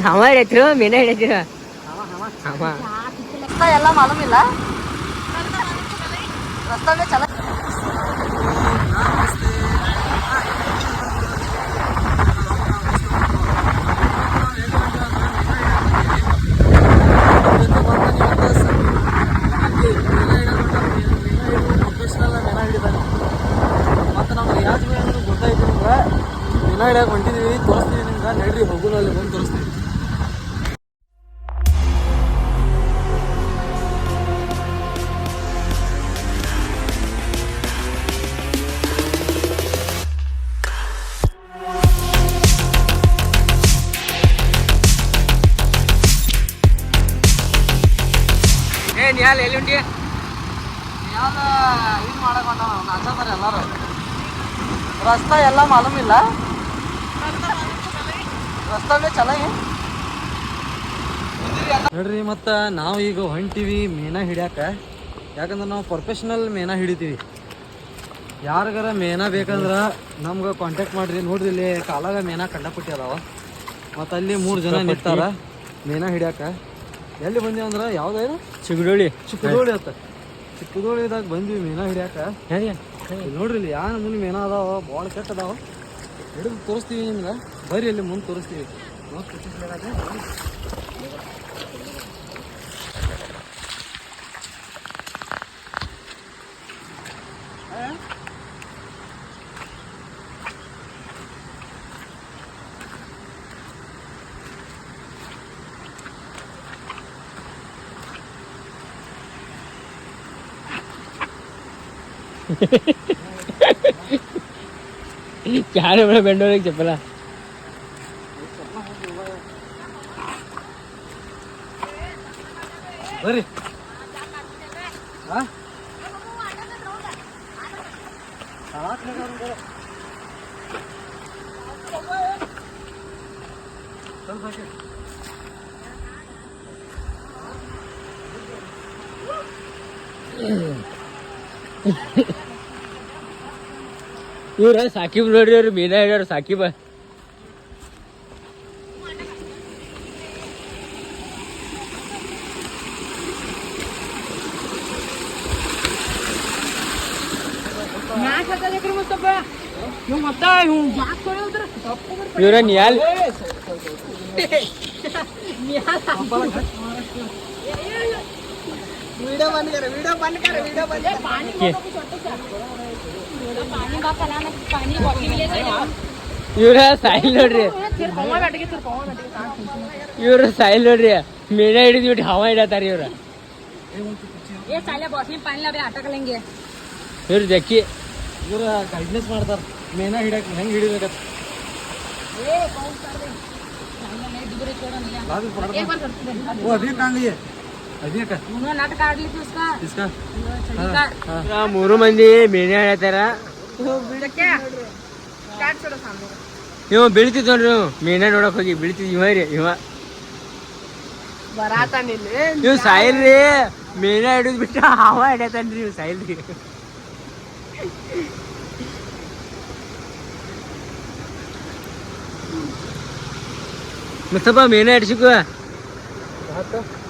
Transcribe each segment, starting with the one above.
ಹಾವ ಹಿಡಿಯತ್ರು ಮೀನ ಹಿಡಿಯತ್ತೀರ ಎಲ್ಲ ಮಾಲೂಮ್ ಇಲ್ಲ ರಸ್ತೆ ಚಲ ಮತ್ತು ನಮ್ಗೆ ಯಾಕೆ ಗೊತ್ತಾಯ್ತು ನಿಮ್ಗೆ ದಿನ ಹಿಡಿಯಾಕೆ ಹೊಂಟಿದ್ದೀವಿ ತೋರಿಸ್ತೀವಿ ನಿಮ್ಗೆ ನಡ್ರಿ ಹೋಗೋಣ ಅಲ್ಲಿ ಬಂದು ತೋರಿಸ್ತೀವಿ. ನಿಹಾಲ್ ಎಲ್ಲಿ ಉಂಟಿ ಯಾವ್ದು ಇದು ಮಾಡಕ್ಕೆ ಹೊಂಟಾವ ನಾಚ್ತಾರೆ ಎಲ್ಲರೂ ರಸ್ತೆ ಎಲ್ಲ ಮಾಲೂಮ್ ಇಲ್ಲ ರಸ್ತೆ ಚಲೋ ನೋಡ್ರಿ ಮತ್ತು ನಾವು ಈಗ ಹೊಂಟೀವಿ ಮೀನ ಹಿಡ್ಯಾಕ ಯಾಕಂದ್ರೆ ನಾವು ಪ್ರೊಫೆಷ್ನಲ್ ಮೀನ ಹಿಡಿತೀವಿ. ಯಾರಿಗಾರ ಮೀನ ಬೇಕಂದ್ರೆ ನಮ್ಗೆ ಕಾಂಟ್ಯಾಕ್ಟ್ ಮಾಡಿರಿ. ನೋಡ್ರಿ ಇಲ್ಲಿ ಕಾಲಾಗ ಮೀನ ಕಂಡಪಟ್ಟಿ ಅದಾವ ಮತ್ತು ಅಲ್ಲಿ 3 ಜನ ನಿಂತಾರ ಮೀನ ಹಿಡ್ಯಾಕ. ಎಲ್ಲಿ ಬಂದೀವಿ ಅಂದ್ರೆ ಯಾವ್ದು ಚಿಗಡೋಳಿ ಅಂತ ಚಿಕ್ಕದೋಳಿದಾಗ ಬಂದ್ವಿ ಮೀನ ಹಿಡ್ಯಾಕ. ನೋಡ್ರಿ ಇಲ್ಲಿ ಯಾವ ಮುಂದೆ ಮೀನ ಅದಾವ ಭಾಳ ಕೆಟ್ಟ ಅದಾವ ಹಿಡಿದು ತೋರಿಸ್ತೀವಿ ನಿಮ್ಗೆ ಬರ್ರಿ ಅಲ್ಲಿ ಮುಂದೆ ತೋರಿಸ್ತೀವಿ. ಯಾರು ಬೆಂಡೋರಿಗೆ చెప్పಲ್ಲ ಬರ್ರಿ ಇವ್ರ ಸಾಕಿಬ್ ನೋಡ್ರಿ ಅವ್ರು ಮೀನ ಹಿಡಿಯೋರು ಸಾಕಿಬ. ಇವ್ರ ನಿಹಾಲ್ वीडियो बंद कर वीडियो बंद कर वीडियो बंद कर पानी पानी ಇವ್ರ ಸಾಯಿಲ್ ನೋಡ್ರಿ ಇವ್ರ ಸಾಯಿಲ್ ನೋಡ್ರಿ ಮೀನ ಹಿಡಿದು ಬಿಟ್ಟು ಹವಾ ಹಿಡತಾರ ಇವ್ರ. ಇವ್ರ ಜಕ್ಕಿ ಇವ್ರ ಗೈಡ್ನೆಸ್ ಮಾಡ್ತಾರ ಮೀನ ಹಿಡಕ್ ಹೆಂಗ್ ಹಿಡಿಬೇಕಂತ. ಮೂರು ಮಂದಿ ಮೀನ ಹಿಡತಾರ. ಇವ ಬೀಳ್ತಿದ್ ನೋಡ್ರಿ ಮೀನ ನೋಡಕ್ ಹೋಗಿ ಬೀಳ್ತಿದ್ ಇವ ರೀ ಇವ ಇವ್ ಸಾಯಿಲ್ರಿ ಮೀನ ಹಿಡಿದ್ ಬಿಟ್ಟು ಹವ ಹಿಡತಾನ್ರಿ ಇವ್ ಸಾಯಿಲ್ರಿ. ಮುಸ್ತಫ ಮೀನ ಹಿಡ್ಸಿಕ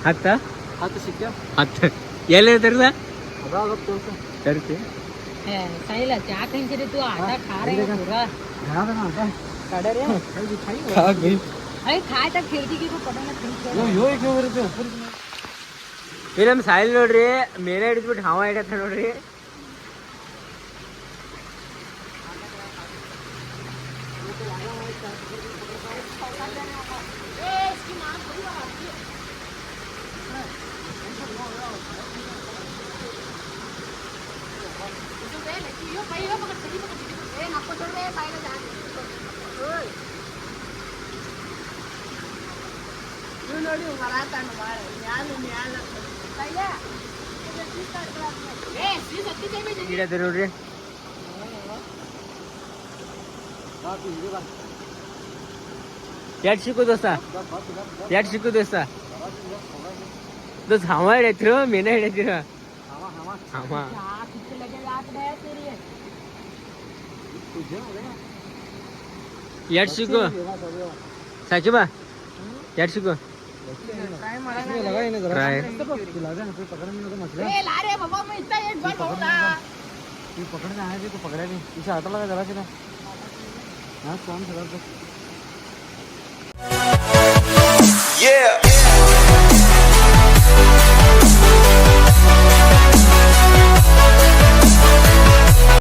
ಹತ್ತ ಹತ್ತು ಎಲ್ಲಿ ತರ್ದ ತರ್ತಿ ನಮ್ ಸಾಯಿಲ್ ನೋಡ್ರಿ ಮೀನ ಹಿಡಿದ್ಬಿಟ್ಟು ಹವಾ ಹಿಡತ್ತ ನೋಡ್ರಿ. ನೋಡ್ರಿ ಎಟ್ ಸಿಕ್ಕು ದೋಸ್ತ ಎಟ್ ಸಿಕ್ಕು ದೋಸ್ತ ದೋಸ್ತ ಹವಾ ಹಿಡಿಯತ್ರು ಮೀನ ಹಿಡಿಯತ್ತೀರ ಹವಾ ಎಟ್ ಸಿಕ್ಕು ಸಾಕಿಬಾ यार शिको लगा ही नहीं जरा Try. लगा ना कोई पकड़ में तो मछली ये पकड़ने आया भी तो पकड़ा नहीं इसे आटा लगा जरा सी ना हाँ कौन सा Yeah.